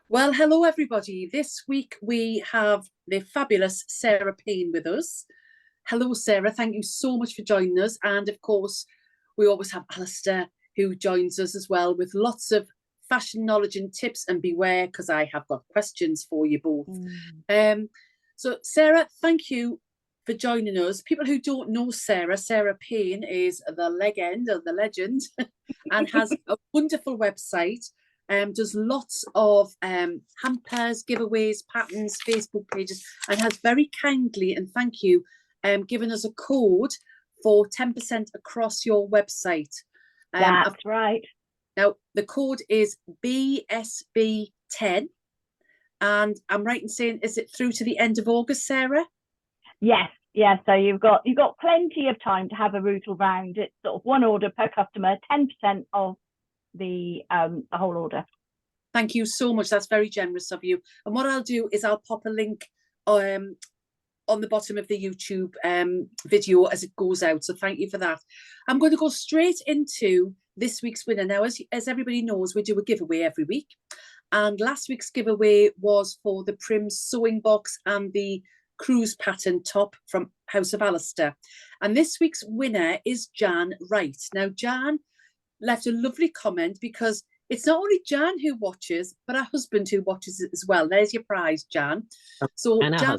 Well, hello everybody. This week we have the fabulous Sarah Payne with us. Hello, Sarah. Thank you so much for joining us. And of course, we always have Alistair who joins us as well with lots of fashion knowledge and tips. And beware, because I have got questions for you both. So, Sarah, thank you for joining us. People who don't know Sarah, Sarah Payne is the legend or the legend and has a wonderful website. Does lots of hampers, giveaways, patterns, Facebook pages, and has very kindly, and thank you, given us a code for 10% across your website. That's right. Now, the code is BSB10, and I'm right in saying, is it through to the end of August, Sarah? Yes. So you've got plenty of time to have a rootle round. It's sort of one order per customer, 10% of the whole order. Thank you so much. That's very generous of you. And what I'll do is I'll pop a link on the bottom of the YouTube video as it goes out. So thank you for that. I'm going to go straight into this week's winner. Now, as everybody knows, we do a giveaway every week. And last week's giveaway was for the Prim sewing box and the cruise pattern top from House of Alistair. And this week's winner is Jan Wright. Now, Jan left a lovely comment because it's not only Jan who watches, but her husband who watches it as well. There's your prize, Jan. So Jan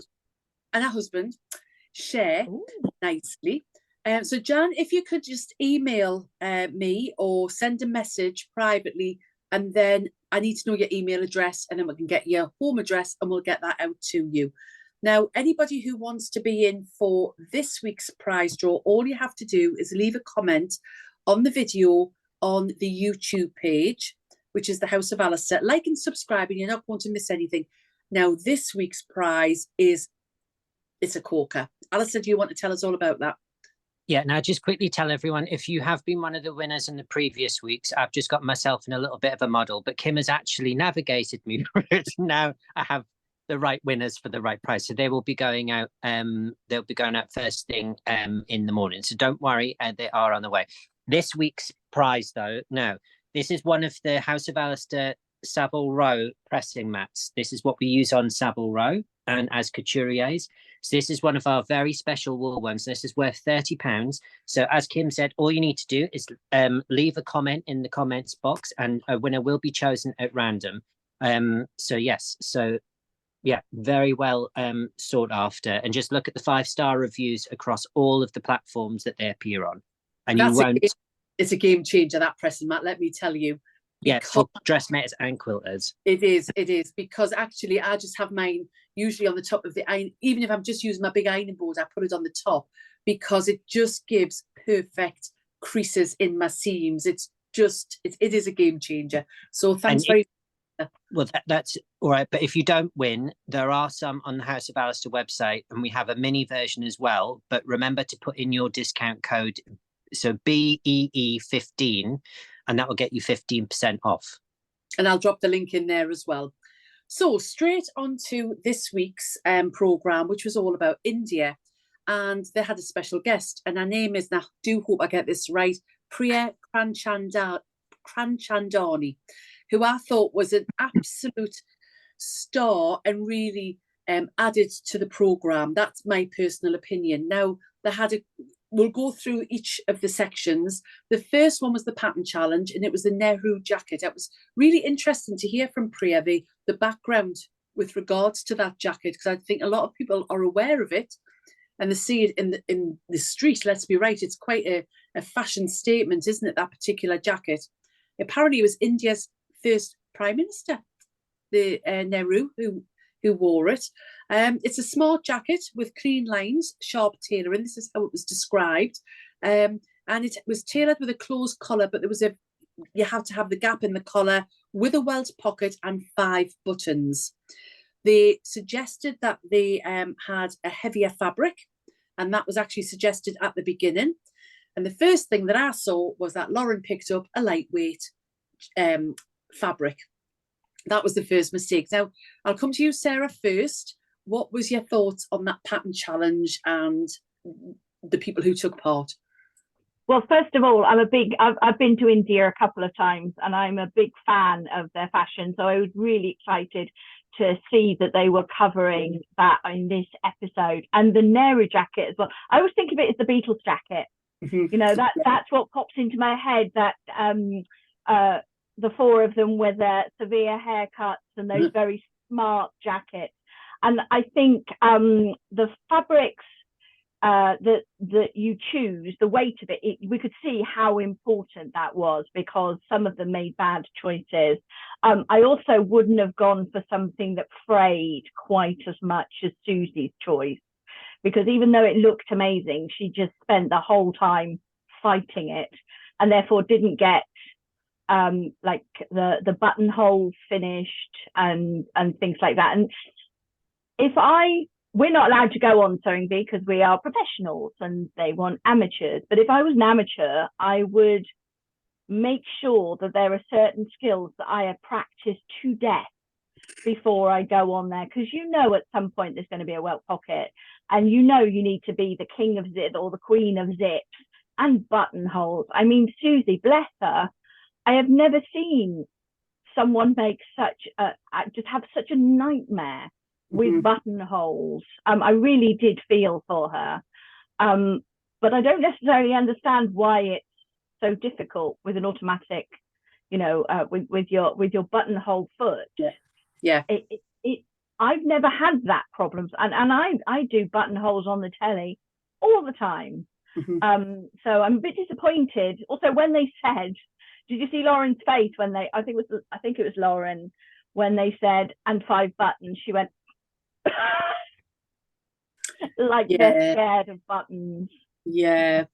and her husband share nicely. So Jan, if you could just email me or send a message privately, and then I need to know your email address, and then we can get your home address and we'll get that out to you. Now, anybody who wants to be in for this week's prize draw, all you have to do is leave a comment on the video on the YouTube page, which is the House of Alistair. Like and subscribe, and you're not going to miss anything. Now, this week's prize it's a corker. Alistair, do you want to tell us all about that? Yeah, now just quickly tell everyone, if you have been one of the winners in the previous weeks, I've just got myself in a little bit of a muddle, but Kim has actually navigated me through it. Now I have the right winners for the right price. So they will be going out, they'll be going out first thing in the morning. So don't worry, they are on the way. This week's prize, though, no, this is one of the House of Alistair Savile Row pressing mats. This is what we use on Savile Row and as couturiers. So this is one of our very special wool ones. This is worth £30. So as Kim said, all you need to do is leave a comment in the comments box, and a winner will be chosen at random. So yes, so yeah, very well sought after. And just look at the 5-star reviews across all of the platforms that they appear on. And you won't. It's a game changer, that pressing mat, let me tell you. Yeah, for dressmakers and quilters. It is, because actually I just have mine usually on the top of the iron. Even if I'm just using my big ironing board, I put it on the top because it just gives perfect creases in my seams. It is a game changer. So thanks very much. Well, that's all right. But if you don't win, there are some on the House of Alistair website, and we have a mini version as well. But remember to put in your discount code, so BEE15, and that will get you 15% off. And I'll drop the link in there as well. So straight on to this week's programme, which was all about India. And they had a special guest, and her name is, and I do hope I get this right, Priya Kranchandani, who I thought was an absolute star and really added to the programme. That's my personal opinion. Now, we'll go through each of the sections. The first one was the pattern challenge, and it was the Nehru jacket. It was really interesting to hear from Priya the background with regards to that jacket, because I think a lot of people are aware of it and they see it in the street. Let's be right, it's quite a fashion statement, isn't it, that particular jacket? Apparently it was India's first Prime Minister, the Nehru, who wore it. It's a smart jacket with clean lines, sharp tailoring. This is how it was described. And it was tailored with a closed collar, but you have to have the gap in the collar with a welt pocket and 5 buttons. They suggested that they had a heavier fabric, and that was actually suggested at the beginning. And the first thing that I saw was that Lauren picked up a lightweight fabric. That was the first mistake. Now, I'll come to you, Sarah, first. What was your thoughts on that pattern challenge and the people who took part? Well, first of all, I've been to India a couple of times and I'm a big fan of their fashion. So I was really excited to see that they were covering that in this episode, and the Nehru jacket as well. I always think of it as the Beatles jacket. You know, that's what pops into my head, that the four of them with their severe haircuts and those very smart jackets. And I think the fabrics that you choose, the weight of it, we could see how important that was, because some of them made bad choices. I also wouldn't have gone for something that frayed quite as much as Susie's choice, because even though it looked amazing, she just spent the whole time fighting it, and therefore didn't get like the buttonhole finished and things like that. And we're not allowed to go on Sewing Bee because we are professionals and they want amateurs. But if I was an amateur, I would make sure that there are certain skills that I have practiced to death before I go on there, because you know at some point there's going to be a welt pocket, and you know you need to be the king of zip or the queen of zips and buttonholes. I mean, Susie, bless her, I have never seen someone make just have such a nightmare with buttonholes. I really did feel for her, but I don't necessarily understand why it's so difficult with an automatic, you know, with your buttonhole foot. Yeah. I've never had that problem, and I do buttonholes on the telly all the time. So I'm a bit disappointed. Also, when they said, did you see Lauren's face when I think it was Lauren, when they said and 5 buttons, she went like they're scared of buttons. Yeah,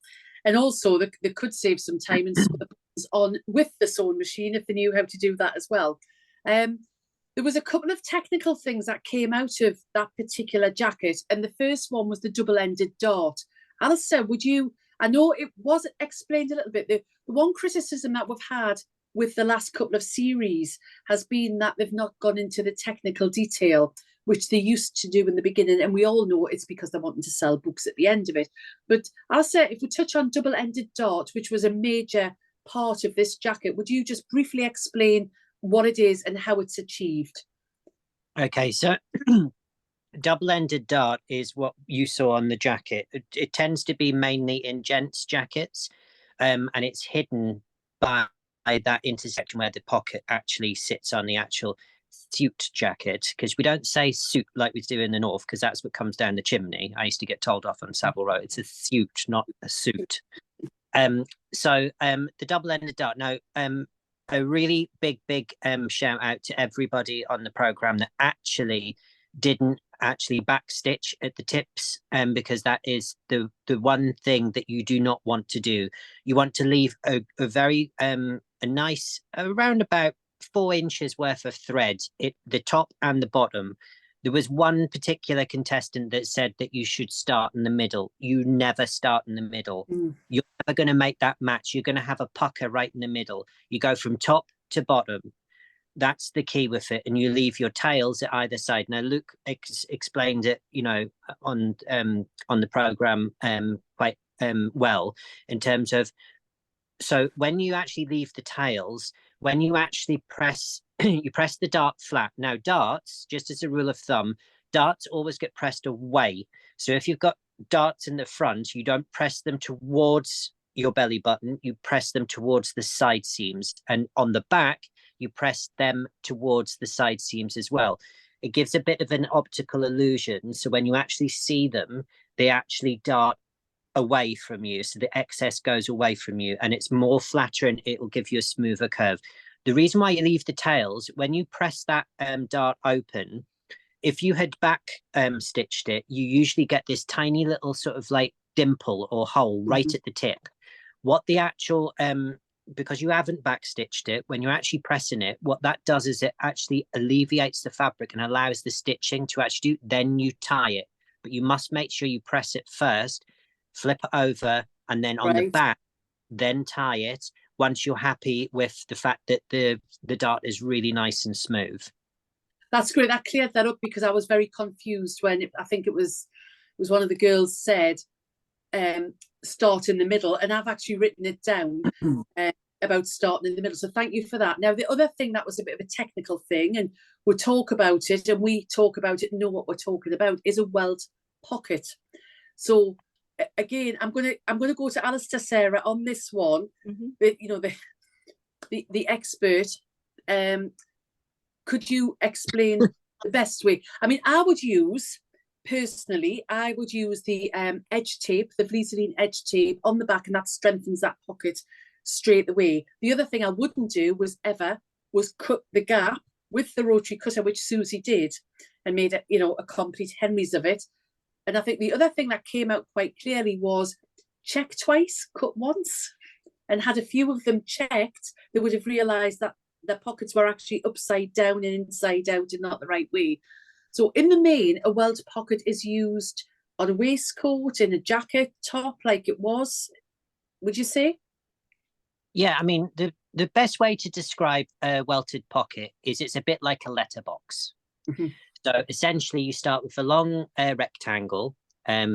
and also they could save some time and sew the buttons on with the sewing machine if they knew how to do that as well. There was a couple of technical things that came out of that particular jacket, and the first one was the double-ended dart. Alistair, I know it was explained a little bit. The one criticism that we've had with the last couple of series has been that they've not gone into the technical detail, which they used to do in the beginning, and we all know it's because they're wanting to sell books at the end of it. But Alistair, if we touch on double-ended dart, which was a major part of this jacket, would you just briefly explain what it is and how it's achieved? Okay, so double-ended dart is what you saw on the jacket. It tends to be mainly in gents' jackets, and it's hidden by that intersection where the pocket actually sits on the actual suit jacket, because we don't say suit like we do in the north, because that's what comes down the chimney. I used to get told off on Savile Row. It's a suit, not a suit. So the double-ended dart. Now, a really big shout out to everybody on the program that actually didn't backstitch at the tips, because that is the one thing that you do not want to do. You want to leave a very a nice around about 4 inches worth of thread at the top and the bottom. There was one particular contestant that said that you should start in the middle. You never start in the middle. You're never going to make that match. You're going to have a pucker right in the middle. You go from top to bottom. That's the key with it, and you leave your tails at either side. Now, Luke explained it, you know, on the program quite well in terms of. So when you actually leave the tails, when you actually press, you press the dart flat. Now, darts, just as a rule of thumb, darts always get pressed away. So if you've got darts in the front, you don't press them towards your belly button, you press them towards the side seams. And on the back, you press them towards the side seams as well. It gives a bit of an optical illusion. So when you actually see them, they actually dart away from you, so the excess goes away from you, and it's more flatter and it will give you a smoother curve. The reason why you leave the tails, when you press that dart open, if you had back stitched it, you usually get this tiny little sort of like dimple or hole right at the tip. What the actual because you haven't back stitched it, when you're actually pressing it, what that does is it actually alleviates the fabric and allows the stitching to actually do, then you tie it. But you must make sure you press it first, flip it over, and then on the back, then tie it once you're happy with the fact that the dart is really nice and smooth. That's great. That cleared that up, because I was very confused when I think it was one of the girls said start in the middle, and I've actually written it down about starting in the middle. So thank you for that. Now, the other thing that was a bit of a technical thing, and we'll talk about it, and we talk about it, know what we're talking about, is a welt pocket. So again, I'm gonna go to Alistair, Sarah, on this one. The expert. Could you explain the best way? I mean, personally, I would use the edge tape, the Vliseline edge tape on the back, and that strengthens that pocket straight away. The other thing I wouldn't do was cut the gap with the rotary cutter, which Susie did, and made it, a complete Henry's of it. And I think the other thing that came out quite clearly was check twice, cut once. And had a few of them checked, they would have realised that their pockets were actually upside down and inside out and not the right way. So in the main, a welt pocket is used on a waistcoat, in a jacket, top, like it was, would you say? Yeah, I mean, the best way to describe a welted pocket is it's a bit like a letterbox. So essentially you start with a long rectangle,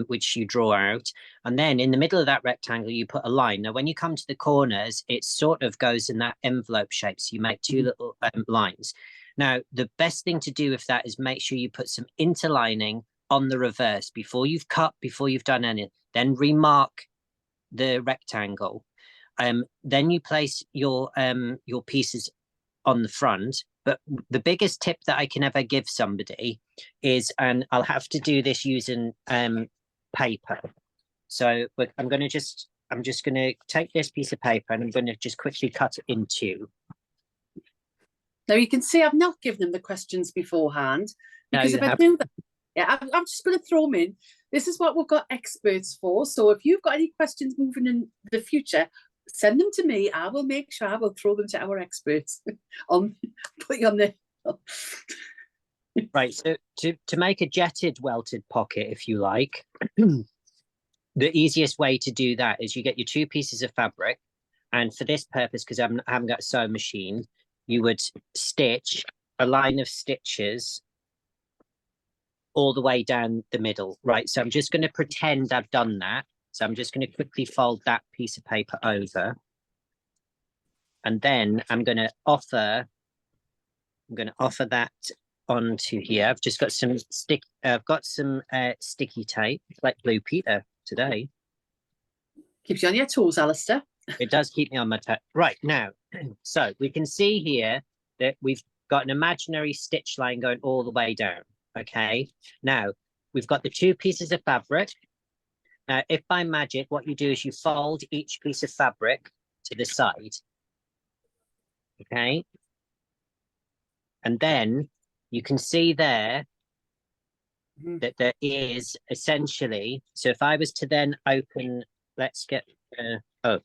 which you draw out, and then in the middle of that rectangle you put a line. Now when you come to the corners, it sort of goes in that envelope shape, so you make two little lines. Now the best thing to do with that is make sure you put some interlining on the reverse before you've cut, before you've done anything. Then remark the rectangle. Then you place your pieces on the front. But the biggest tip that I can ever give somebody is, and I'll have to do this using paper. So I'm just going to take this piece of paper and I'm going to just quickly cut it in two. Now you can see I've not given them the questions beforehand, because if I do that, yeah, I'm just going to throw them in. This is what we've got experts for. So if you've got any questions moving in the future, send them to me. I will make sure I will throw them to our experts put you on the right. So to make a jetted welted pocket, if you like, the easiest way to do that is you get your two pieces of fabric, and for this purpose, because I haven't got a sewing machine, you would stitch a line of stitches all the way down the middle. Right. So I'm just going to pretend I've done that. So I'm just going to quickly fold that piece of paper over, and then I'm going to offer that onto here. I've just got some sticky tape, like Blue Peter today. Keeps you on your toes, Alistair. It does keep me on my toes. Right now, so we can see here that we've got an imaginary stitch line going all the way down. Okay. Now we've got the two pieces of fabric. Now, if by magic, what you do is you fold each piece of fabric to the side, okay? And then you can see there that there is essentially, so if I was to then open, let's get, I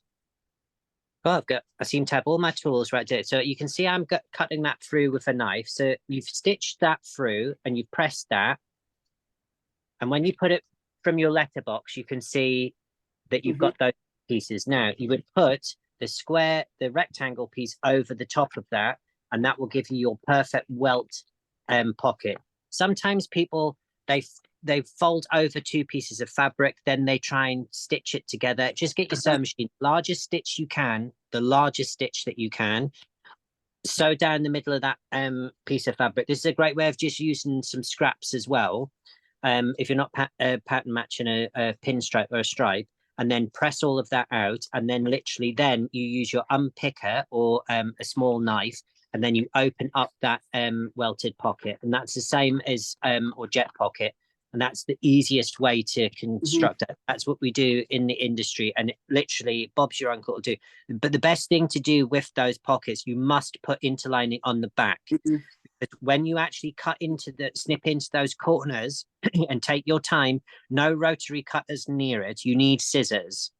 seem to have all my tools right there. So you can see I'm cutting that through with a knife. So you've stitched that through and you've pressed that. And when you put it from your letterbox, you can see that you've got those pieces. Now you would put the rectangle piece over the top of that, and that will give you your perfect welt pocket. Sometimes people they fold over two pieces of fabric, then they try and stitch it together. Just get your sewing machine, largest stitch you can, the largest stitch that you can, sew down the middle of that piece of fabric. This is a great way of just using some scraps as well. If you're not pattern matching a pinstripe or a stripe, and then press all of that out, and then literally then you use your unpicker or a small knife, and then you open up that welted pocket, and that's the same as or jet pocket, and that's the easiest way to construct it. That's what we do in the industry, and literally Bob's your uncle will do. But the best thing to do with those pockets, you must put interlining on the back. But when you actually snip into those corners and take your time, no rotary cutters near it. You need scissors,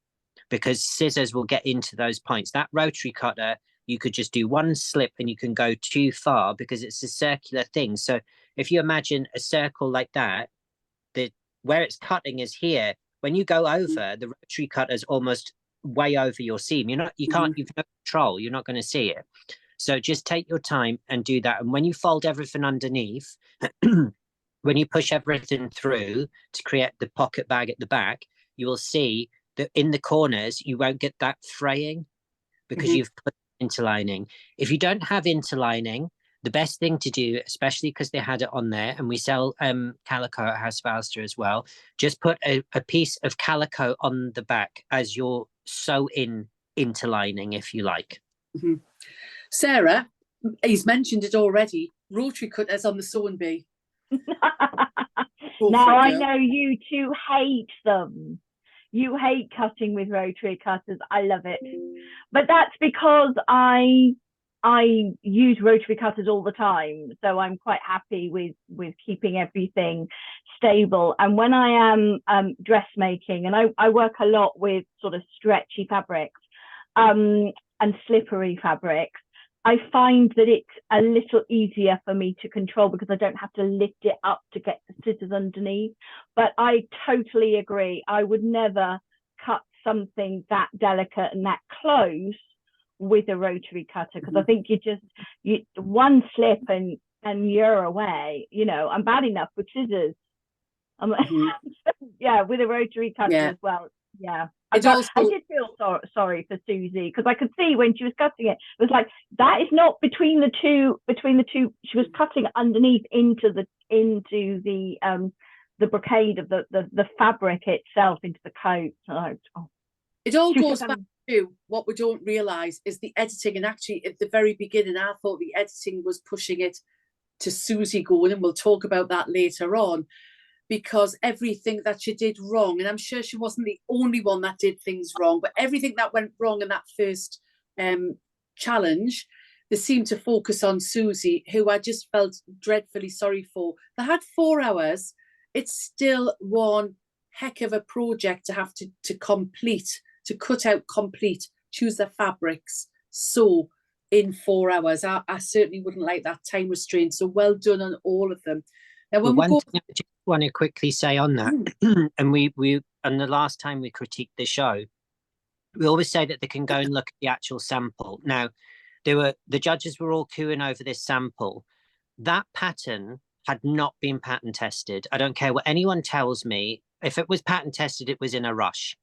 because scissors will get into those points. That rotary cutter, you could just do one slip and you can go too far because it's a circular thing. So if you imagine a circle like that, where it's cutting is here. When you go over, the rotary cutter's almost way over your seam. You've no control. You're not going to see it. So just take your time and do that. And when you fold everything underneath, when you push everything through to create the pocket bag at the back, you will see in the corners, you won't get that fraying because you've put interlining. If you don't have interlining, the best thing to do, especially because they had it on there, and we sell calico at House of Alistair as well, just put a piece of calico on the back as your sew-in interlining, if you like. Sarah, he's mentioned it already, rotary cutters on the Sewing Bee. Now I know you two hate them. You hate cutting with rotary cutters. I love it. But that's because I use rotary cutters all the time. So I'm quite happy with keeping everything stable. And when I am dressmaking, and I work a lot with sort of stretchy fabrics and slippery fabrics, I find that it's a little easier for me to control because I don't have to lift it up to get the scissors underneath. But I totally agree. I would never cut something that delicate and that close with a rotary cutter, because I think you one slip and you're away. You know, I'm bad enough with scissors. Yeah, with a rotary cutter as well. Yeah. I did feel sorry for Susie, because I could see when she was cutting it, it was like, that is not between the two. She was cutting underneath into the brocade of the fabric itself, into the coat. It all goes back to what we don't realise is the editing. And actually, at the very beginning, I thought the editing was pushing it to Susie going, and we'll talk about that later on, because everything that she did wrong, and I'm sure she wasn't the only one that did things wrong, but everything that went wrong in that first challenge, they seemed to focus on Susie, who I just felt dreadfully sorry for. They had 4 hours. It's still one heck of a project to have to complete, to cut out, complete, choose the fabrics, sew in 4 hours. I certainly wouldn't like that time restraint. So well done on all of them. Now, when one thing I just want to quickly say on that, and we and the last time we critiqued the show, we always say that they can go and look at the actual sample. Now, the judges were all cooing over this sample. That pattern had not been pattern tested. I don't care what anyone tells me. If it was pattern tested, it was in a rush.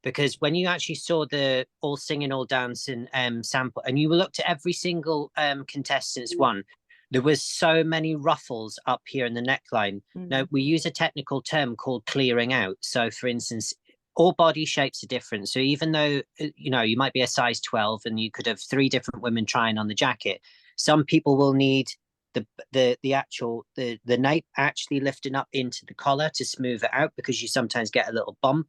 Because when you actually saw the all singing, all dancing sample, and you looked at every single contestant's one, there was so many ruffles up here in the neckline. Now, we use a technical term called clearing out. So, for instance, all body shapes are different. So even though, you know, you might be a size 12 and you could have 3 different women trying on the jacket, some people will need the nape actually lifting up into the collar to smooth it out, because you sometimes get a little bump.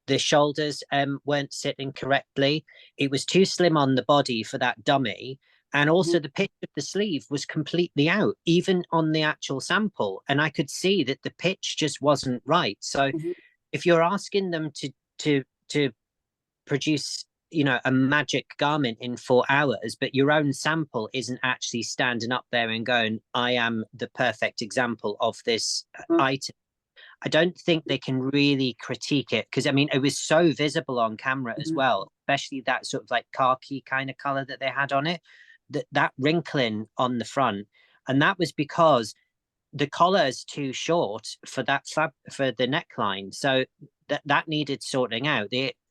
The shoulders weren't sitting correctly. It was too slim on the body for that dummy. And also the pitch of the sleeve was completely out, even on the actual sample. And I could see that the pitch just wasn't right. So if you're asking them to produce, you know, a magic garment in 4 hours, but your own sample isn't actually standing up there and going, I am the perfect example of this item, I don't think they can really critique it, because I mean, it was so visible on camera as well, especially that sort of like khaki kind of color that they had on it, that wrinkling on the front. And that was because the collar is too short for that for the neckline. So that needed sorting out.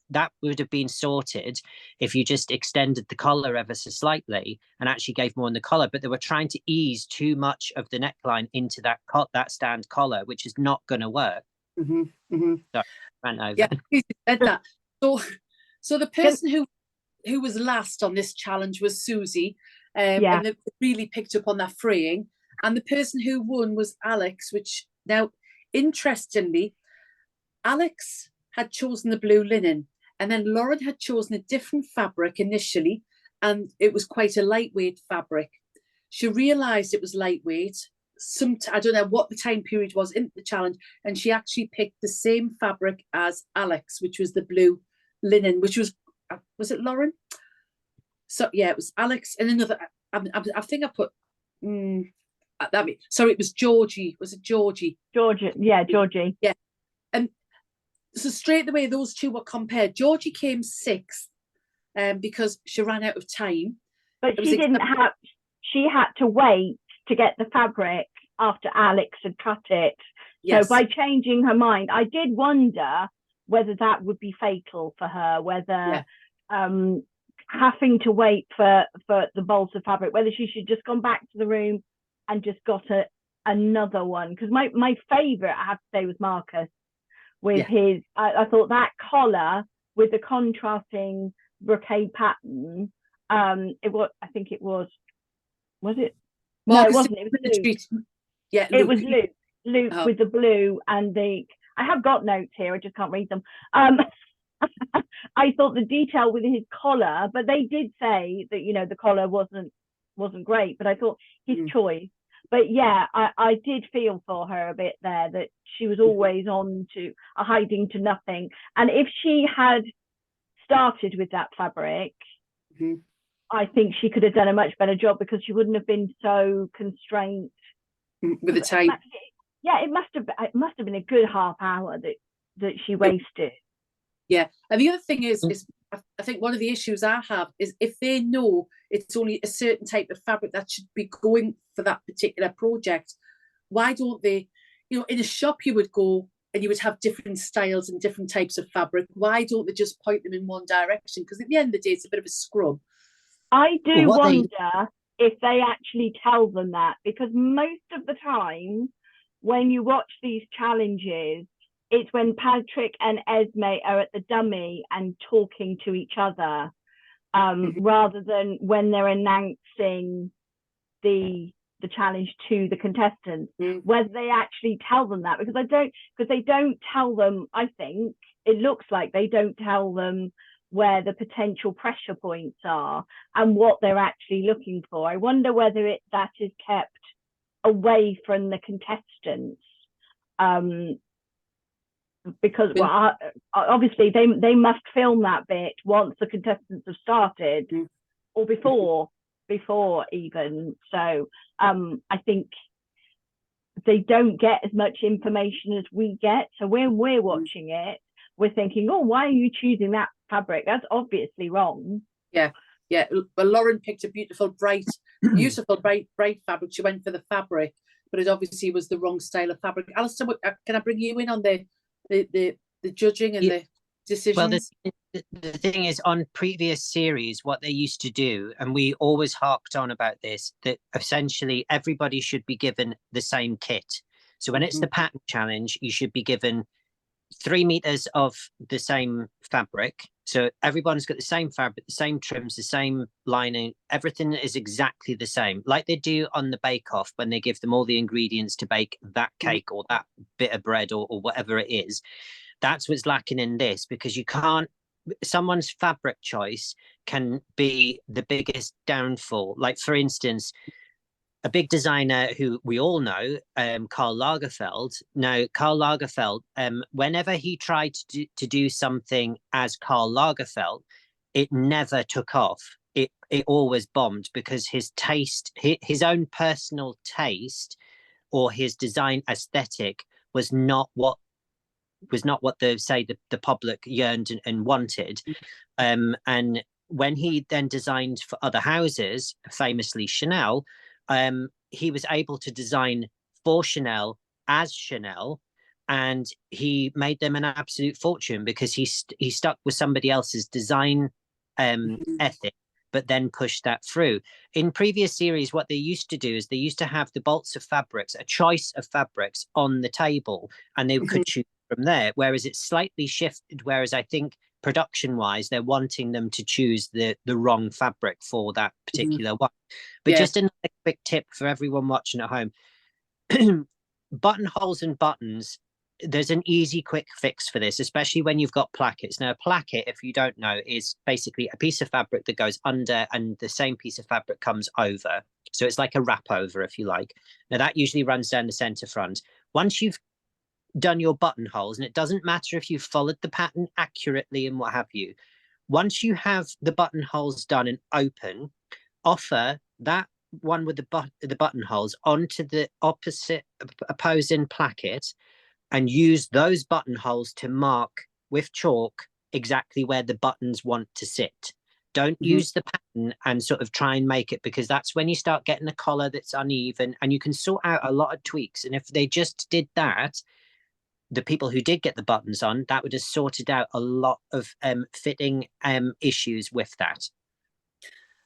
That would have been sorted if you just extended the collar ever so slightly and actually gave more in the collar. But they were trying to ease too much of the neckline into that stand collar, which is not going to work. Sorry, ran over. Yeah, you said that. So the person who was last on this challenge was Susie, and they really picked up on that fraying. And the person who won was Alex, which now, interestingly, Alex had chosen the blue linen, and then Lauren had chosen a different fabric initially, and it was quite a lightweight fabric. She realised it was lightweight. I don't know what the time period was in the challenge, and she actually picked the same fabric as Alex, which was the blue linen, which was it Lauren? So yeah, it was Alex, and another. I think I put. Sorry, it was Georgie. Was it Georgie? Georgie. Yeah, and so straight away those two were compared. Georgie came 6th, because she ran out of time. But she didn't have. She had to wait to get the fabric after Alex had cut it. Yes. So by changing her mind, I did wonder whether that would be fatal for her, whether Yeah. Having to wait for the bolts of fabric, whether she should just gone back to the room and just got another one. Because my favourite, I have to say, was Marcus with his, I thought that collar with the contrasting brocade pattern, it was, I think it was it? No, it wasn't. It was Luke. Yeah, Luke. It was Luke with the blue and the. I have got notes here. I just can't read them. I thought the detail with his collar, but they did say that, you know, the collar wasn't great. But I thought his choice. But yeah, I did feel for her a bit there, that she was always on to hiding to nothing. And if she had started with that fabric, I think she could have done a much better job, because she wouldn't have been so constrained with the time. Yeah, it must have been a good half hour that she wasted. Yeah, and the other thing is I think one of the issues I have is if they know it's only a certain type of fabric that should be going for that particular project, why don't they, you know, in a shop you would go and you would have different styles and different types of fabric. Why don't they just point them in one direction? Because at the end of the day, it's a bit of a scrub. I do wonder if they actually tell them that, because most of the time when you watch these challenges, it's when Patrick and Esme are at the dummy and talking to each other, rather than when they're announcing the challenge to the contestants, whether they actually tell them that, because they don't tell them. I think it looks like they don't tell them where the potential pressure points are and what they're actually looking for. I wonder whether that is kept away from the contestants, because obviously they must film that bit once the contestants have started, or before even. So I think they don't get as much information as we get. So when we're watching it, we're thinking, oh, why are you choosing that fabric? That's obviously wrong. Yeah. Well, Lauren picked a beautiful bright fabric. She went for the fabric, but it obviously was the wrong style of fabric. Alistair, can I bring you in on the judging and the decisions? Well, the thing is, on previous series, what they used to do, and we always harked on about this, that essentially everybody should be given the same kit. So when it's the pattern challenge, you should be given 3 meters of the same fabric. So everyone's got the same fabric, the same trims, the same lining. Everything is exactly the same, like they do on the Bake Off when they give them all the ingredients to bake that cake or that bit of bread or whatever it is. That's what's lacking in this, because you can't. Someone's fabric choice can be the biggest downfall. Like, for instance, a big designer who we all know, Karl Lagerfeld. Now, Karl Lagerfeld, whenever he tried to do something as Karl Lagerfeld, it never took off. It always bombed, because his taste, his own personal taste, or his design aesthetic was not what the public yearned and wanted. And when he then designed for other houses, famously Chanel, he was able to design for Chanel as Chanel, and he made them an absolute fortune, because he stuck with somebody else's design ethic, but then pushed that through. In previous series, what they used to do is they used to have the bolts of fabrics, a choice of fabrics on the table, and they could choose from there, whereas it's slightly shifted, whereas I think production wise they're wanting them to choose the wrong fabric for that particular one. But just another quick tip for everyone watching at home: buttonholes and buttons, there's an easy quick fix for this, especially when you've got plackets. Now, a placket, if you don't know, is basically a piece of fabric that goes under and the same piece of fabric comes over. So it's like a wrap over, if you like. Now, that usually runs down the center front. Once you've done your buttonholes, and it doesn't matter if you've followed the pattern accurately and what have you, once you have the buttonholes done and open, offer that one with the buttonholes onto the opposing placket, and use those buttonholes to mark with chalk exactly where the buttons want to sit. Don't use the pattern and sort of try and make it, because that's when you start getting a collar that's uneven, and you can sort out a lot of tweaks. And if they just did that, the people who did get the buttons on, that would have sorted out a lot of fitting issues with that.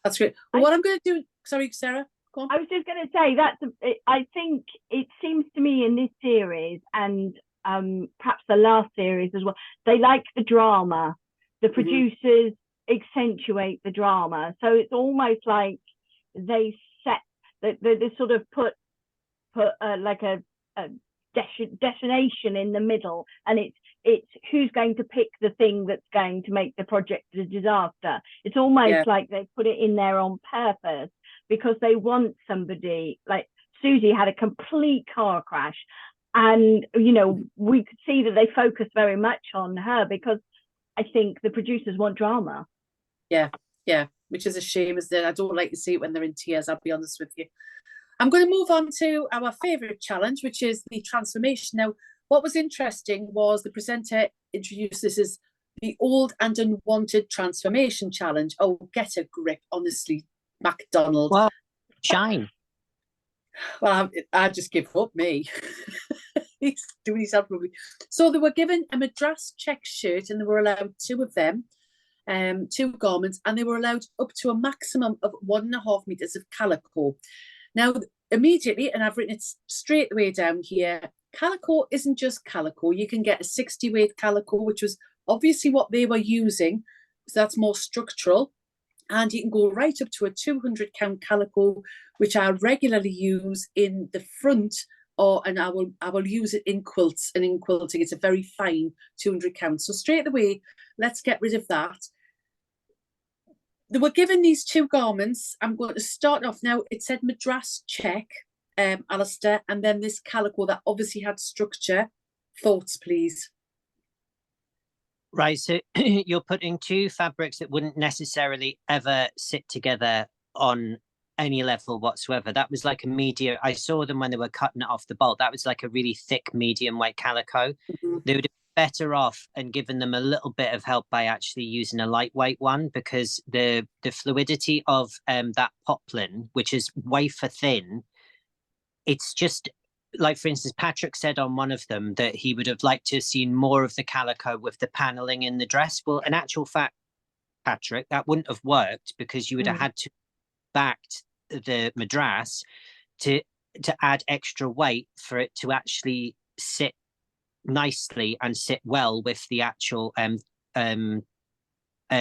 That's great. Well, what I'm going to do, sorry, Sarah, go on. I was just going to say I think it seems to me in this series and perhaps the last series as well, they like the drama. The producers accentuate the drama, so it's almost like they sort of put like a destination in the middle, and it's who's going to pick the thing that's going to make the project a disaster. It's almost like they put it in there on purpose because they want somebody like Susie had a complete car crash, and you know, we could see that they focused very much on her because I think the producers want drama. Yeah, which is a shame, is that I don't like to see it when they're in tears, I'll be honest with you. I'm going to move on to our favourite challenge, which is the transformation. Now, what was interesting was the presenter introduced this as the old and unwanted transformation challenge. Oh, get a grip, honestly, Macdonald. Well, shine. Well, I just give up, me. He's doing himself probably. So they were given a Madras check shirt, and they were allowed 2 of them, 2 garments, and they were allowed up to a maximum of 1.5 meters of calico. Now, immediately, and I've written it straight the way down here, calico isn't just calico. You can get a 60 weight calico, which was obviously what they were using, so that's more structural. And you can go right up to a 200 count calico, which I regularly use in the front, and I will use it in quilts and in quilting. It's a very fine 200 count. So straight away, let's get rid of that. They were given these 2 garments. I'm going to start off now. It said Madras check, Alistair, and then this calico that obviously had structure. Thoughts, please. Right, so you're putting 2 fabrics that wouldn't necessarily ever sit together on any level whatsoever. That was like a medium. I saw them when they were cutting it off the bolt. That was like a really thick medium weight calico. They would have better off and given them a little bit of help by actually using a lightweight one, because the fluidity of that poplin, which is wafer thin, it's just like, for instance, Patrick said on one of them that he would have liked to have seen more of the calico with the paneling in the dress. Well, in actual fact, Patrick, that wouldn't have worked because you would have had to backed the Madras to add extra weight for it to actually sit nicely and sit well with the actual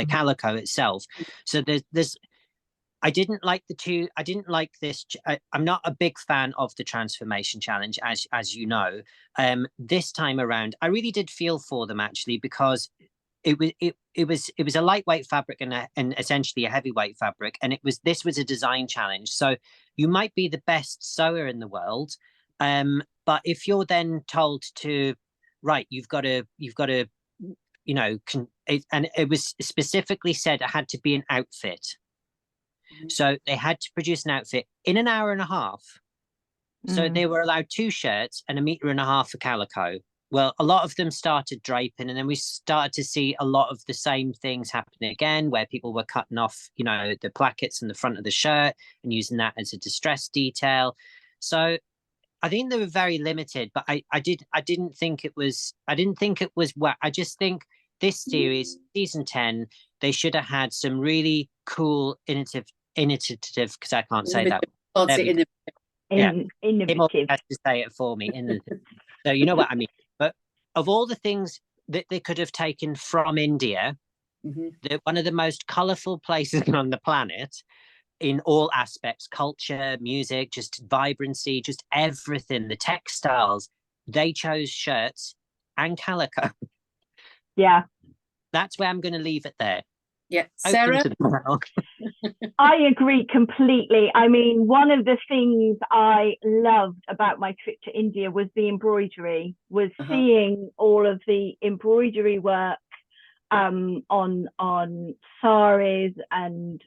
calico itself. So there's I didn't like this. I'm not a big fan of the transformation challenge, as you know. This time around, I really did feel for them, actually, because it was a lightweight fabric and essentially a heavyweight fabric, and this was a design challenge. So you might be the best sewer in the world, but if you're then told to, right, you've got to you know, and it was specifically said it had to be an outfit. So they had to produce an outfit in an hour and a half. So they were allowed 2 shirts and 1.5 meters of calico. Well, a lot of them started draping, and then we started to see a lot of the same things happening again, where people were cutting off, you know, the plackets in the front of the shirt and using that as a distress detail. So I think they were very limited, but I didn't think it was well. I just think this series, season 10, they should have had some really cool innovative, because I can't say that. Innovative. Has to say it for me. Innovative. So you know what I mean. But of all the things that they could have taken from India, one of the most colourful places on the planet, in all aspects, culture, music, just vibrancy, just everything, the textiles, they chose shirts and calico. Yeah. That's where I'm going to leave it there. Yeah, Sarah? I agree completely. I mean, one of the things I loved about my trip to India was the embroidery, was seeing all of the embroidery work on saris, and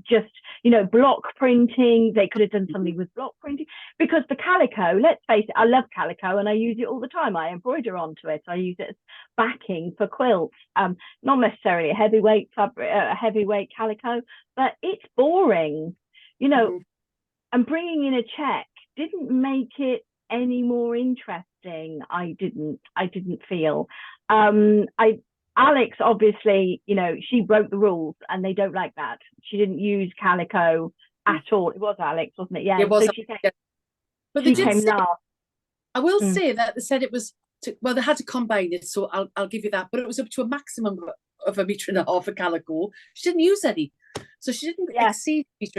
just, you know, block printing. They could have done something with block printing, because the calico, let's face it, I love calico and I use it all the time. I embroider onto it. I use it as backing for quilts. Not necessarily a heavyweight fabric, a heavyweight calico, but it's boring, you know. And bringing in a check didn't make it any more interesting. I didn't feel. Alex, obviously, you know, she broke the rules and they don't like that. She didn't use calico at all. It was Alex, wasn't it? Yeah. It was. So she came, But they did say, last. I will say that they said it was, well, they had to combine it, so I'll give you that. But it was up to a maximum of 1.5 meters of calico. She didn't use any. So she didn't exceed 1.5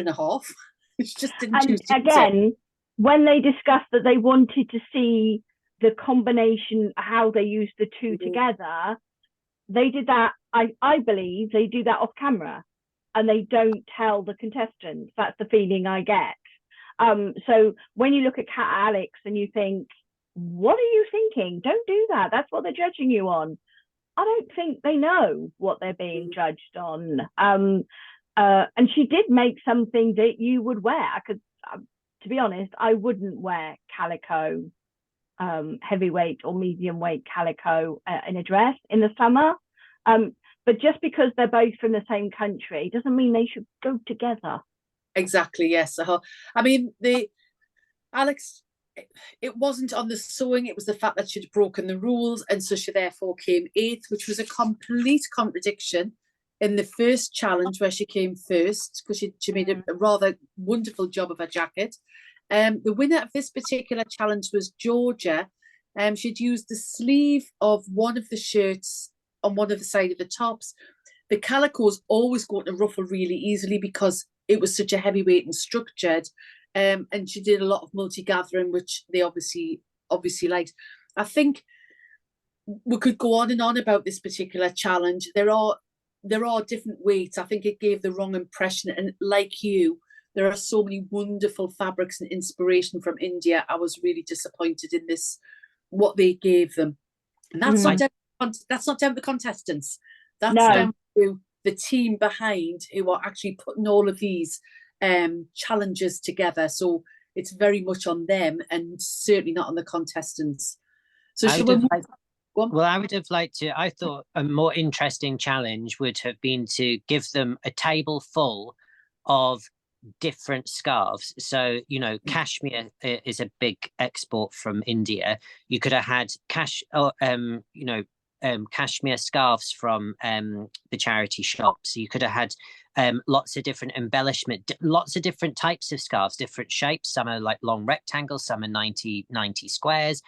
meters. She just didn't choose to use it. Again, when they discussed that they wanted to see the combination, how they used the two together, they did that. I believe they do that off camera and they don't tell the contestants. That's the feeling I get. So when you look at Alex and you think, what are you thinking? Don't do that. That's what they're judging you on. I don't think they know what they're being judged on. And she did make something that you would wear. I could, to be honest, I wouldn't wear calico, heavyweight or medium weight calico in a dress in the summer. But just because they're both from the same country doesn't mean they should go together. Exactly, yes. I mean, Alex, it wasn't on the sewing, it was the fact that she'd broken the rules, and so she therefore came 8th, which was a complete contradiction in the first challenge where she came first, because she made a rather wonderful job of her jacket. The winner of this particular challenge was Georgia. She'd used the sleeve of one of the shirts on one of the side of the tops. The calico's always going to ruffle really easily because it was such a heavyweight and structured. And she did a lot of multi-gathering, which they obviously liked. I think we could go on and on about this particular challenge. There are different weights. I think it gave the wrong impression. And like you, there are so many wonderful fabrics and inspiration from India. I was really disappointed in this, what they gave them. And that's not down to the contestants. That's down to the team behind who are actually putting all of these challenges together. So it's very much on them and certainly not on the contestants. So I would have liked to, I thought a more interesting challenge would have been to give them a table full of different scarves. So, you know, cashmere is a big export from India. You could have had cashmere scarves from the charity shops. You could have had lots of different embellishment, lots of different types of scarves, different shapes. Some are like long rectangles, some are 90 squares.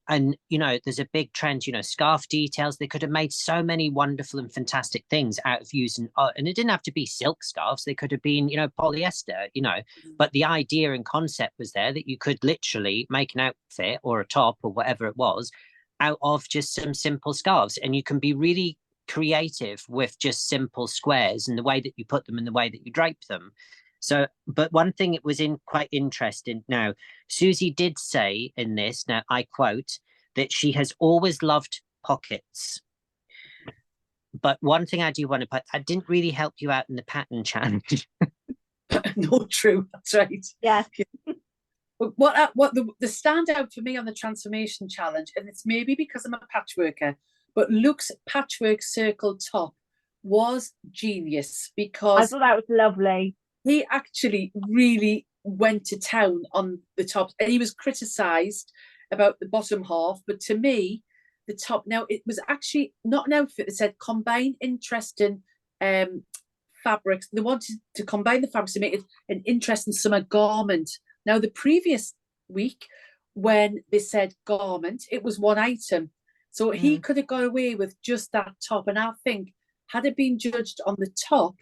And, you know, there's a big trend, you know, scarf details. They could have made so many wonderful and fantastic things out of using, and it didn't have to be silk scarves. They could have been, you know, polyester, you know, but the idea and concept was there that you could literally make an outfit or a top or whatever it was out of just some simple scarves. And you can be really creative with just simple squares and the way that you put them and the way that you drape them. So, but one thing it was quite interesting. Now, Susie did say in this, now I quote, that she has always loved pockets. But one thing I do want to put, I didn't really help you out in the pattern challenge. No, true. That's right. Yeah. What the standout for me on the transformation challenge, and it's maybe because I'm a patchworker, but Luke's patchwork circle top was genius because I thought that was lovely. He actually really went to town on the top, and he was criticised about the bottom half. But to me, the top, now it was actually not an outfit that said combine interesting fabrics. They wanted to combine the fabrics to make it an interesting summer garment. Now, the previous week, when they said garment, it was one item. So he could have got away with just that top. And I think, had it been judged on the top,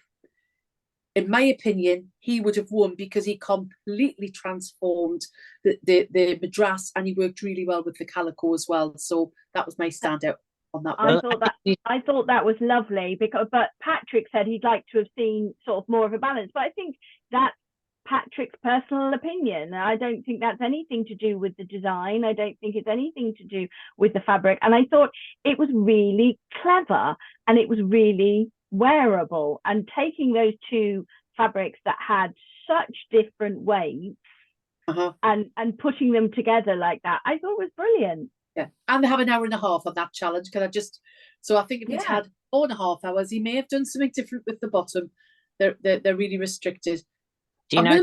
in my opinion, he would have won because he completely transformed the madras, and he worked really well with the calico as well. So that was my standout on that one. I thought that was lovely but Patrick said he'd like to have seen sort of more of a balance. But I think that's Patrick's personal opinion. I don't think that's anything to do with the design. I don't think it's anything to do with the fabric. And I thought it was really clever and it was really wearable, and taking those two fabrics that had such different weights and putting them together like that, I thought was brilliant. Yeah, and they have 1.5 hours on that challenge. So I think if he'd had 4.5 hours, he may have done something different with the bottom. They're really restricted. Do you know,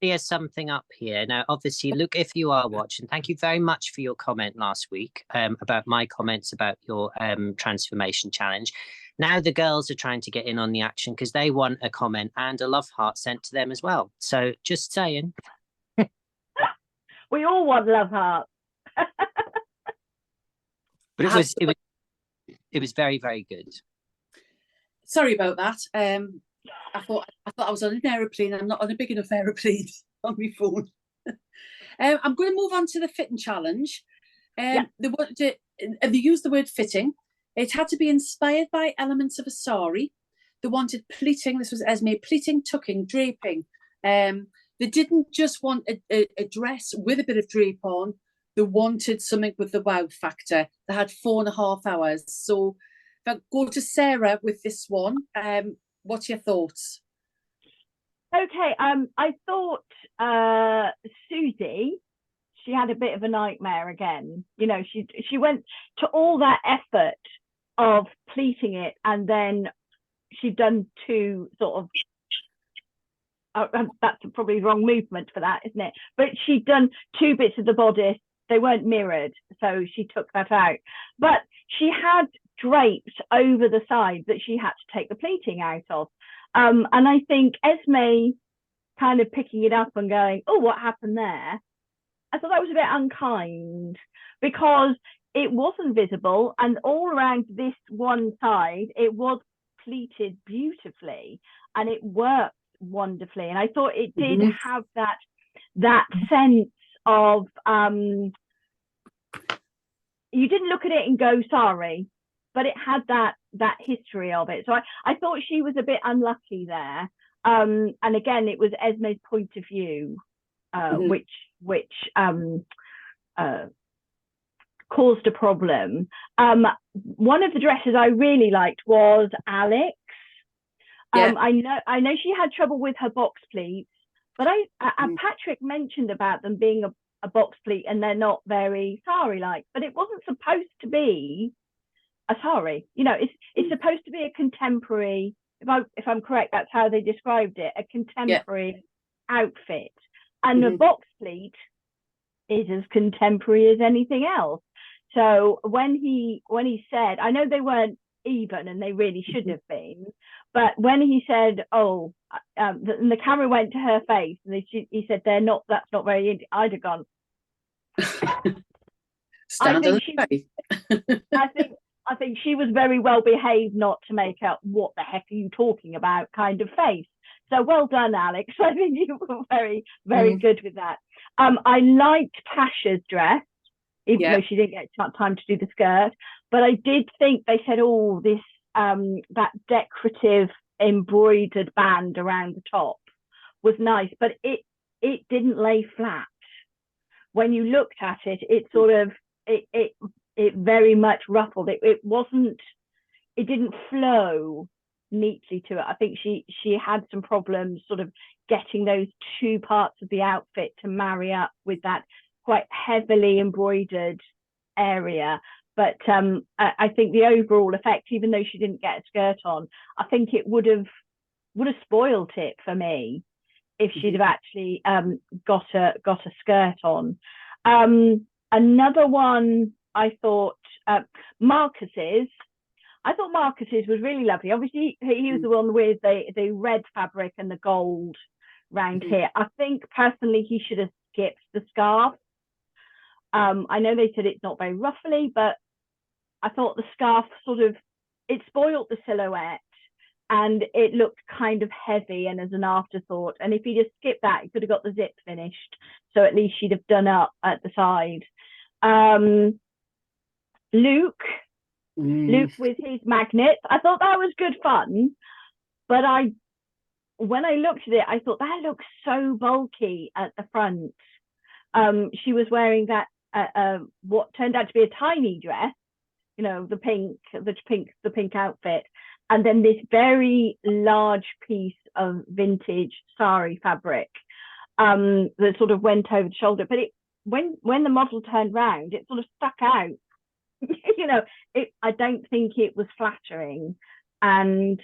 clear something up here. Now, obviously, look, if you are watching, thank you very much for your comment last week about my comments about your transformation challenge. Now the girls are trying to get in on the action because they want a comment and a love heart sent to them as well. So just saying. We all want love hearts. But it was very, very good. Sorry about that. I thought I was on an aeroplane. I'm not on a big enough aeroplane on my phone. I'm going to move on to the fitting challenge. They used the word fitting. It had to be inspired by elements of a sari. They wanted pleating. This was Esme, pleating, tucking, draping. They didn't just want a dress with a bit of drape on. They wanted something with the wow factor. They had 4.5 hours. So if I go to Sarah with this one, what's your thoughts? Okay, I thought Susie, she had a bit of a nightmare again. You know, she went to all that effort of pleating it, and then she'd done two sort of that's probably the wrong movement for that, isn't it? But she'd done two bits of the bodice. They weren't mirrored, so she took that out. But she had drapes over the side that she had to take the pleating out of. And I think Esme kind of picking it up and going, oh, what happened there? I thought that was a bit unkind because it wasn't visible, and all around this one side, it was pleated beautifully and it worked wonderfully. And I thought it did have that sense of, you didn't look at it and go, sorry, but it had that history of it. So I thought she was a bit unlucky there. And again, it was Esme's point of view, which caused a problem. One of the dresses I really liked was Alex. I know she had trouble with her box pleats, but Patrick mentioned about them being a box pleat and they're not very sari-like, but it wasn't supposed to be a sari. You know, it's supposed to be a contemporary, if I'm correct, that's how they described it, a contemporary outfit. And a box pleat is as contemporary as anything else. So when he said, I know they weren't even and they really should have been, but when he said, and the camera went to her face and he said, that's not very Indian, I'd have gone. I think she was very well behaved not to make out what the heck are you talking about kind of face. So well done, Alex. I think you were very, very good with that. I liked Tasha's dress, even though she didn't get time to do the skirt. But I did think they said, oh, this that decorative embroidered band around the top was nice, but it didn't lay flat. When you looked at it, it sort of it very much ruffled. It didn't flow neatly to it. I think she had some problems sort of getting those two parts of the outfit to marry up with that quite heavily embroidered area. But I think the overall effect, even though she didn't get a skirt on, I think it would have spoiled it for me if she'd have actually got a skirt on. Another one, I thought Marcus's. I thought Marcus's was really lovely. Obviously, he was the one with the red fabric and the gold round here. I think personally he should have skipped the scarf. I know they said it's not very ruffly, but I thought the scarf it spoiled the silhouette and it looked kind of heavy and as an afterthought. And if he just skipped that, he could have got the zip finished. So at least she'd have done up at the side. Luke with his magnets, I thought that was good fun, but when I looked at it, I thought that looks so bulky at the front. She was wearing that what turned out to be a tiny dress, you know, the pink outfit, and then this very large piece of vintage sari fabric that sort of went over the shoulder. But when the model turned round, it sort of stuck out. You know, I don't think it was flattering, and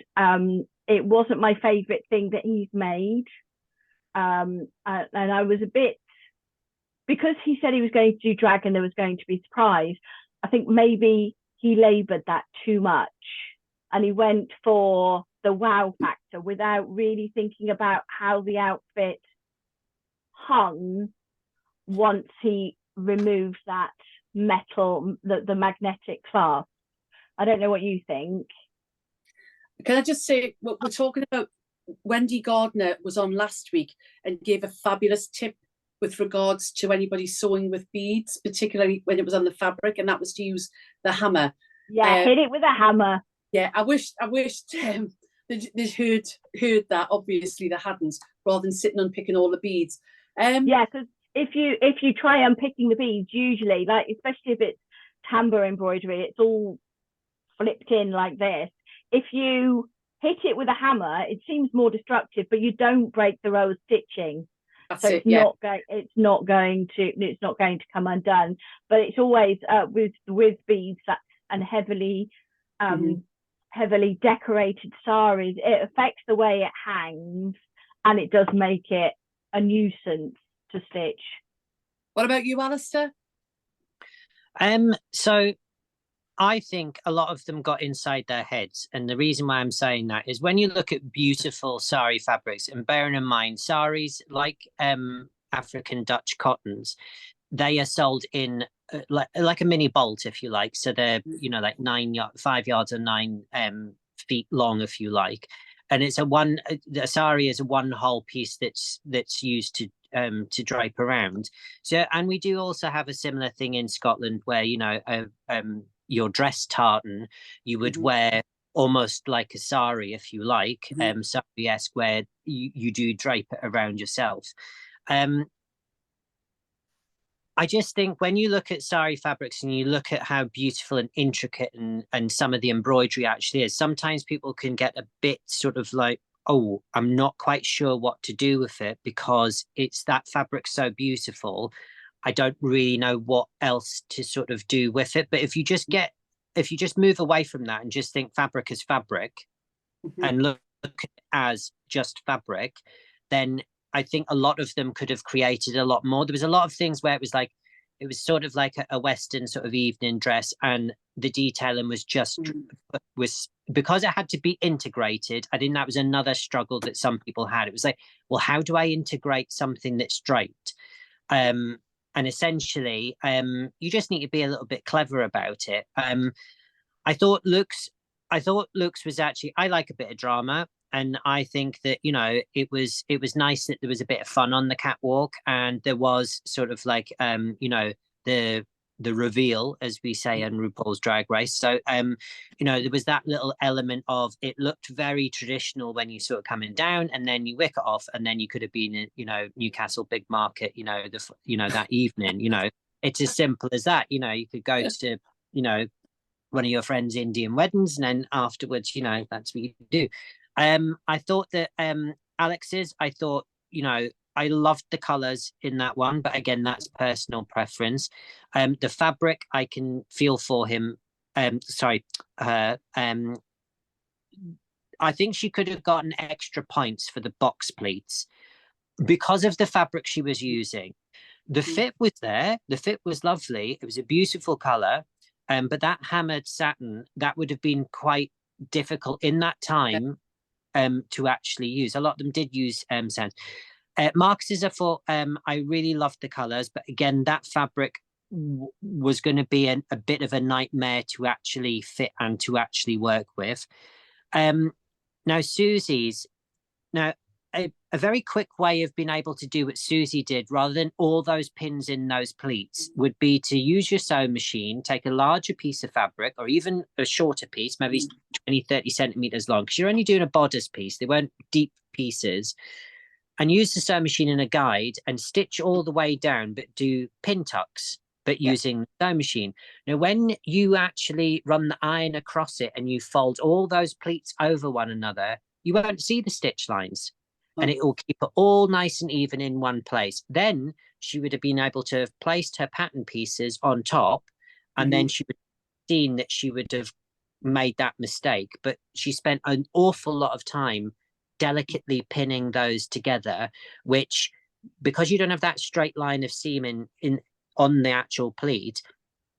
it wasn't my favorite thing that he's made. and I was a bit, because he said he was going to do drag and there was going to be surprise, I think maybe he laboured that too much and he went for the wow factor without really thinking about how the outfit hung once he removed that metal, the magnetic clasp. I don't know what you think. Can I just say, what we're talking about, Wendy Gardner was on last week and gave a fabulous tip with regards to anybody sewing with beads, particularly when it was on the fabric, and that was to use the hammer. Yeah, hit it with a hammer. Yeah, I wished they'd heard that. Obviously, they hadn't, rather than sitting unpicking all the beads. Yeah, because if you try unpicking the beads, usually, like especially if it's tambour embroidery, it's all flipped in like this. If you hit it with a hammer, it seems more destructive, but you don't break the row of stitching. That's so it, it's not going to come undone. But it's always with beads and heavily heavily decorated saris, it affects the way it hangs, and it does make it a nuisance to stitch. What about you, Alistair? So I think a lot of them got inside their heads. And the reason why I'm saying that is when you look at beautiful sari fabrics, and bearing in mind, saris, like African Dutch cottons, they are sold in like a mini bolt, if you like. So they're, like 5 yards or 9 feet long, if you like. And it's a sari is a one whole piece that's used to drape around. So, and we do also have a similar thing in Scotland where, your dress tartan, you would wear almost like a sari, if you like, sari-esque, where you do drape it around yourself. I just think when you look at sari fabrics and you look at how beautiful and intricate and some of the embroidery actually is, sometimes people can get a bit sort of like, oh, I'm not quite sure what to do with it because it's that fabric so beautiful. I don't really know what else to sort of do with it. But if you just move away from that and just think fabric is fabric and look at it as just fabric, then I think a lot of them could have created a lot more. There was a lot of things where it was sort of like a Western sort of evening dress, and the detailing was because it had to be integrated. I think that was another struggle that some people had. It was like, well, how do I integrate something that's draped? And essentially, you just need to be a little bit clever about it. I thought looks was actually, I like a bit of drama. And I think that, it was nice that there was a bit of fun on the catwalk, and there was sort of like, the reveal, as we say in RuPaul's Drag Race. So, there was that little element of, it looked very traditional when you sort of coming down, and then you wick it off, and then you could have been in, Newcastle Big Market, that evening. It's as simple as that. You could go to, one of your friends' Indian weddings, and then afterwards, that's what you do. I thought that Alex's, I thought, I loved the colors in that one, but again, that's personal preference. The fabric, I can feel for him. I think she could have gotten extra points for the box pleats because of the fabric she was using. The fit was there. The fit was lovely. It was a beautiful color. But that hammered satin, that would have been quite difficult in that time to actually use. A lot of them did use sands. Marcus's, I thought, I really loved the colors, but again, that fabric was going to be a bit of a nightmare to actually fit and to actually work with. Now, Susie's, a very quick way of being able to do what Susie did, rather than all those pins in those pleats, would be to use your sewing machine, take a larger piece of fabric, or even a shorter piece, maybe 20, 30 centimeters long, because you're only doing a bodice piece. They weren't deep pieces. And use the sewing machine in a guide and stitch all the way down, but do pin tucks, but using the sewing machine. Now, when you actually run the iron across it and you fold all those pleats over one another, you won't see the stitch lines. And it will keep it all nice and even in one place. Then she would have been able to have placed her pattern pieces on top, and then she would have seen that she would have made that mistake. But she spent an awful lot of time delicately pinning those together, which, because you don't have that straight line of seam in on the actual pleat,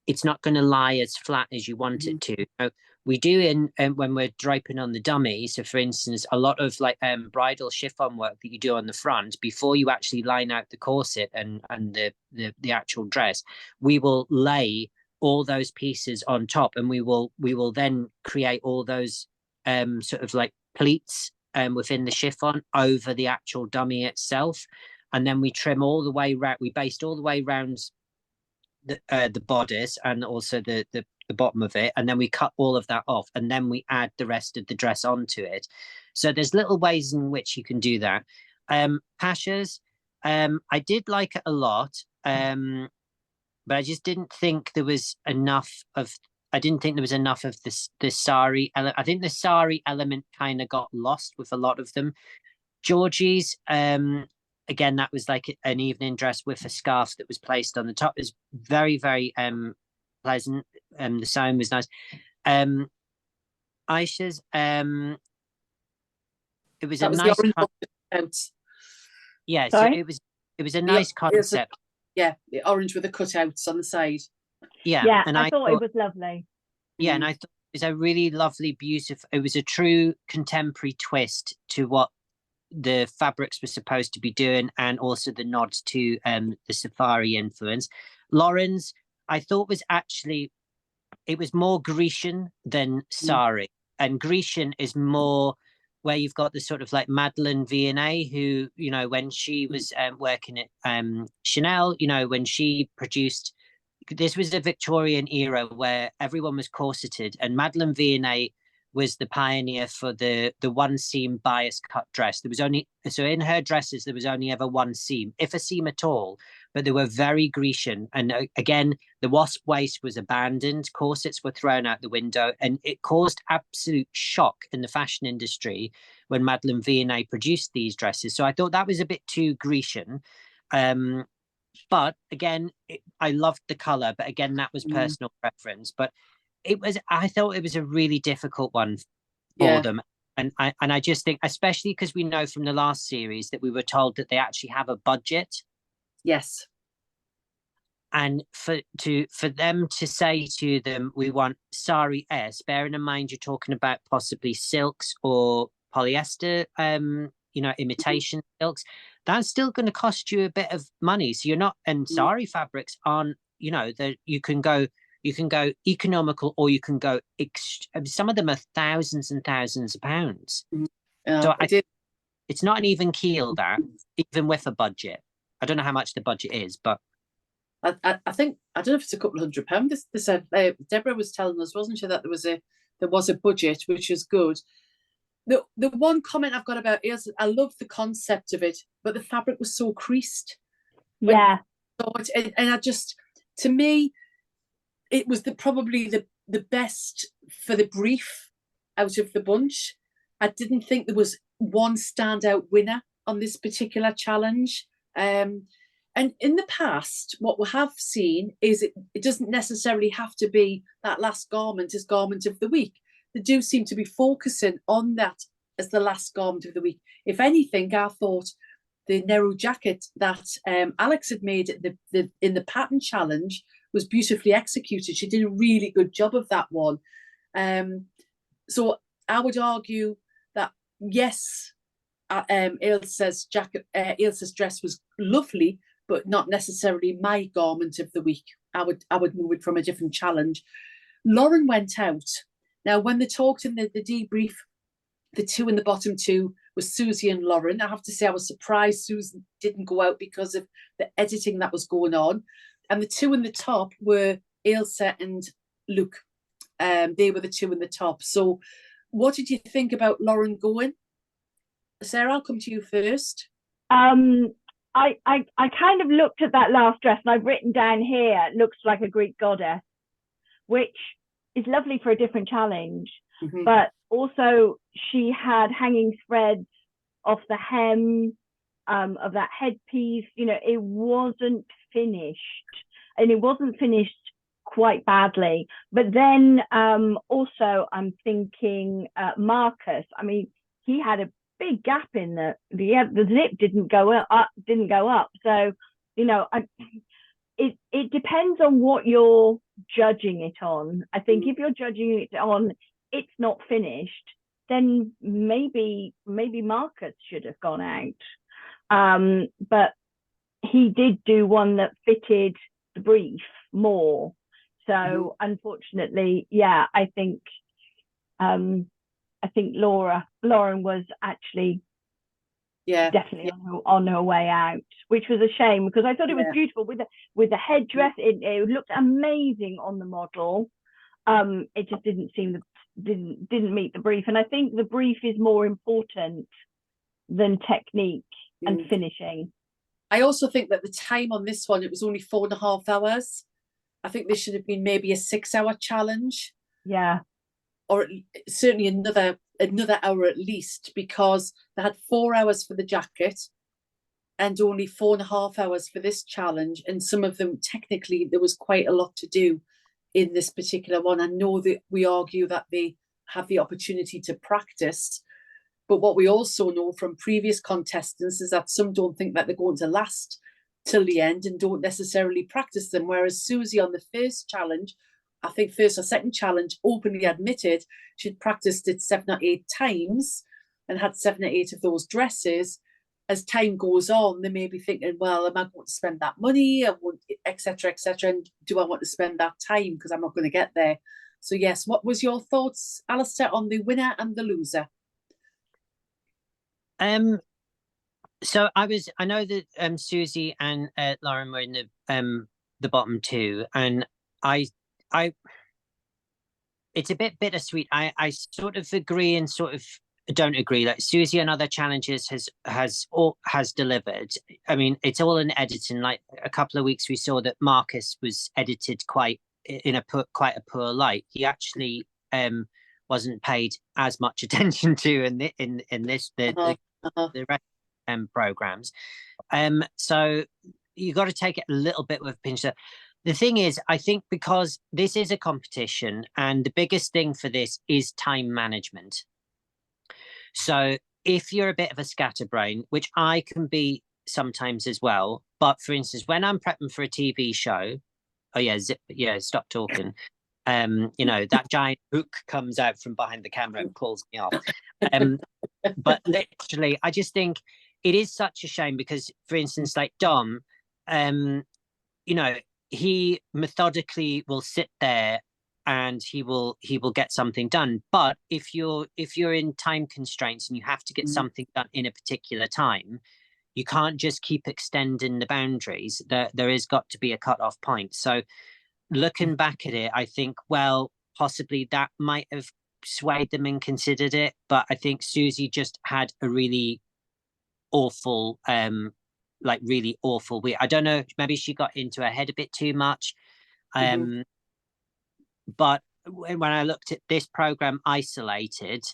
it's not going to lie as flat as you want it to. So we do when we're draping on the dummy. So for instance, a lot of like bridal chiffon work that you do on the front, before you actually line out the corset and the actual dress, we will lay all those pieces on top, and we will then create all those sort of like pleats within the chiffon over the actual dummy itself. And then we trim all the way round, we baste all the way round the bodice and also the bottom of it, and then we cut all of that off, and then we add the rest of the dress onto it. So there's little ways in which you can do that. Pasha's, I did like it a lot, but I just didn't think there was enough of. I didn't think there was enough of the sari. I think the sari element kind of got lost with a lot of them. Georgie's, again, that was like an evening dress with a scarf that was placed on the top. It was very, very pleasant. The sound was nice. Aisha's, it was a nice. Yeah, so it was a nice concept. Yeah, the orange with the cutouts on the side. Yeah, and I thought it was lovely. Yeah, and I thought it was a really lovely, beautiful. It was a true contemporary twist to what the fabrics were supposed to be doing, and also the nods to the safari influence. Lauren's, I thought was actually, it was more Grecian than Sari, and Grecian is more where you've got the sort of like Madeleine Vianney, who, you know, when she was working at Chanel, you know, when she produced, this was a Victorian era where everyone was corseted, and Madeleine Vianney was the pioneer for the one seam bias cut dress. There was only, so in her dresses, there was only ever one seam, if a seam at all, but they were very Grecian. And again, the wasp waist was abandoned, corsets were thrown out the window, and it caused absolute shock in the fashion industry when Madeleine Vianney produced these dresses. So I thought that was a bit too Grecian. But again, I loved the color, but again, that was personal preference. But I thought it was a really difficult one for them. And I just think, especially because we know from the last series that we were told that they actually have a budget. Yes. And for them to say to them, we want Sari S, bearing in mind you're talking about possibly silks or polyester, imitation silks, that's still going to cost you a bit of money. So you're not, and Sari fabrics aren't, that you can go economical, or you can go, some of them are thousands and thousands of pounds. So it's not an even keel, that, even with a budget. I don't know how much the budget is, but I think, I don't know if it's a couple of £100. They said, Deborah was telling us, wasn't she, that there was a budget, which is good. The one comment I've got about it is, I love the concept of it, but the fabric was so creased. Yeah. And I just, to me, it was probably the best for the brief out of the bunch. I didn't think there was one standout winner on this particular challenge. And in the past, what we have seen is it doesn't necessarily have to be that last garment as garment of the week. They do seem to be focusing on that as the last garment of the week. If anything, I thought the Nehru jacket that Alex had made in the pattern challenge was beautifully executed. She did a really good job of that one. So I would argue that, yes, Ailsa's dress was lovely, but not necessarily my garment of the week. I would move it from a different challenge. Lauren went out. Now, when they talked in the debrief, the two in the bottom two was Susie and Lauren. I have to say I was surprised Susan didn't go out because of the editing that was going on. And the two in the top were Ailsa and Luke. They were the two in the top. So what did you think about Lauren going? Sarah, I'll come to you first. I kind of looked at that last dress, and I've written down here, it looks like a Greek goddess, which is lovely for a different challenge. But also she had hanging threads off the hem of that headpiece. It wasn't finished, and it wasn't finished quite badly. But then also I'm thinking Marcus, I mean, he had a big gap in the zip didn't go up. So, you know, it depends on what you're judging it on. I think if you're judging it on it's not finished, then maybe Marcus should have gone out. But he did do one that fitted the brief more. So unfortunately, yeah, I think Lauren was actually definitely on her way out, which was a shame because I thought it was beautiful with the headdress. It looked amazing on the model. It just didn't meet the brief, and I think the brief is more important than technique and finishing. I also think that the time on this one, it was only 4.5 hours. I think this should have been maybe a 6-hour challenge. Yeah. Or certainly another hour at least, because they had 4 hours for the jacket and only 4.5 hours for this challenge. And some of them, technically, there was quite a lot to do in this particular one. I know that we argue that they have the opportunity to practice, but what we also know from previous contestants is that some don't think that they're going to last till the end and don't necessarily practice them. Whereas Susie on the first challenge, I think first or second challenge, openly admitted she'd practiced it 7 or 8 times and had 7 or 8 of those dresses. As time goes on, they may be thinking, well, am I going to spend that money, etc., and do I want to spend that time because I'm not going to get there? So yes, what was your thoughts, Alistair, on the winner and the loser? So I know that Susie and Lauren were in the bottom two, and I it's a bit bittersweet. I sort of agree and sort of don't agree. Like Susie and other challenges has delivered. I mean, it's all in editing. Like a couple of weeks we saw that Marcus was edited quite a poor light. He actually wasn't paid as much attention to in this the rest programs. So you got to take it a little bit with a pinch of. The thing is, I think because this is a competition and the biggest thing for this is time management. So if you're a bit of a scatterbrain, which I can be sometimes as well, but for instance, when I'm prepping for a TV show, stop talking. You know, that giant hook comes out from behind the camera and pulls me off. But literally, I just think it is such a shame because, for instance, like Dom, you know, he methodically will sit there and he will get something done. But if you're in time constraints and you have to get something done in a particular time, you can't just keep extending the boundaries. There has got to be a cut-off point. So looking back at it, I think, well, possibly that might have swayed them and considered it. But I think Susie just had a really awful really awful week. I don't know, maybe she got into her head a bit too much. But when I looked at this program isolated,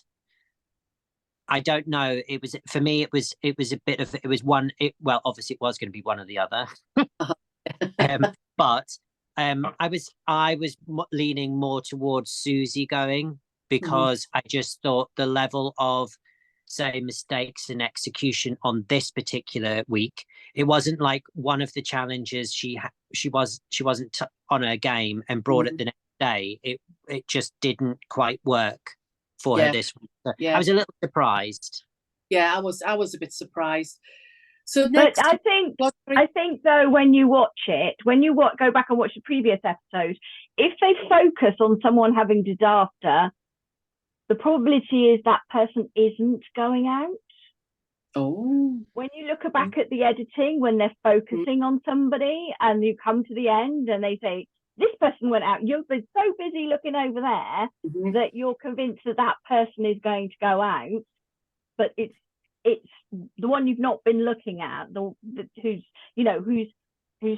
I don't know, it was for me it was a bit of well, obviously it was going to be one or the other. But I was leaning more towards Susie going because I just thought the level of, say, mistakes and execution on this particular week, it wasn't like one of the challenges she wasn't on her game and brought it the next day. It just didn't quite work for her this week. So I was a little surprised. Yeah, I was a bit surprised. So next, but I think though, when you go back and watch the previous episode, if they focus on someone having disaster, the probability is that person isn't going out. Oh. When you look back at the editing, when they're focusing on somebody and you come to the end and they say, this person went out, you've been so busy looking over there that you're convinced that person is going to go out, but it's the one you've not been looking at, who's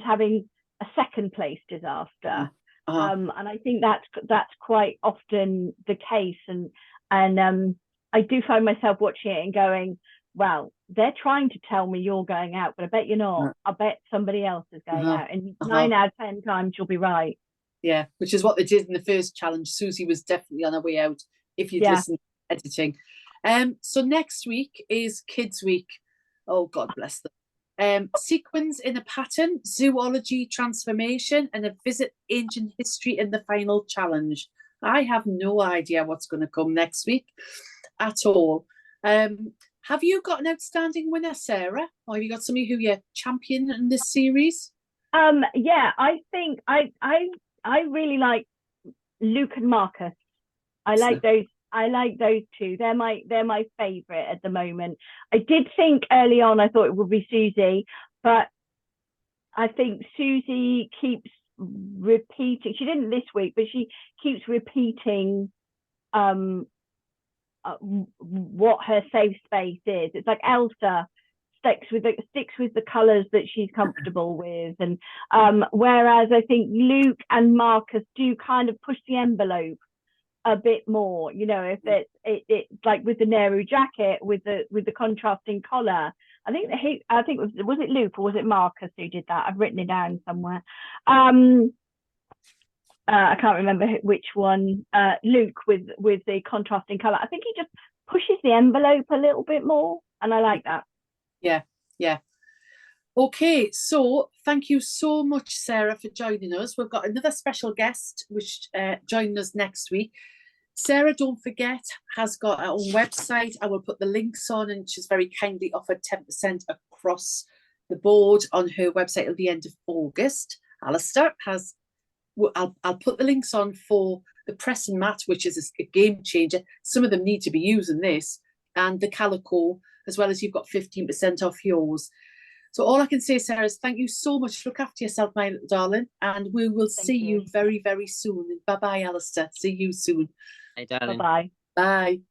having a second place disaster. And I think that's quite often the case, and I do find myself watching it and going, well, they're trying to tell me you're going out, but I bet you're not. I bet somebody else is going out, and 9 out of 10 times you'll be right. Yeah, which is what they did in the first challenge. Susie was definitely on her way out if you'd listened to editing. So next week is Kids Week. Oh, God bless them. Sequins in a pattern, zoology transformation, and a visit ancient history in the final challenge. I have no idea what's going to come next week at all. Have you got an outstanding winner, Sarah? Or have you got somebody who you're champion in this series? Yeah, I think I really like Luke and Marcus. I like those two. They're my favourite at the moment. I did think early on I thought it would be Susie, but I think Susie keeps repeating. She didn't this week, but she keeps repeating what her safe space is. It's like Elsa sticks with the colours that she's comfortable with, and whereas I think Luke and Marcus do kind of push the envelope a bit more. You know, if it's like with the Nehru jacket with the contrasting collar. I think was it Luke or was it Marcus who did that? I've written it down somewhere. I can't remember which one. Luke with the contrasting color. I think he just pushes the envelope a little bit more, and I like that. Yeah. Okay, so thank you so much, Sarah, for joining us. We've got another special guest which joining us next week. Sarah, don't forget, has got her own website. I will put the links on, and she's very kindly offered 10% across the board on her website at the end of August. Alistair has, I'll put the links on for the press and mat, which is a game changer. Some of them need to be using this, and the calico, as well as you've got 15% off yours. So all I can say, Sarah, is thank you so much. Look after yourself, my darling, and we will see you very, very soon. Bye-bye, Alistair. See you soon. Hey, darling. Bye-bye. Bye.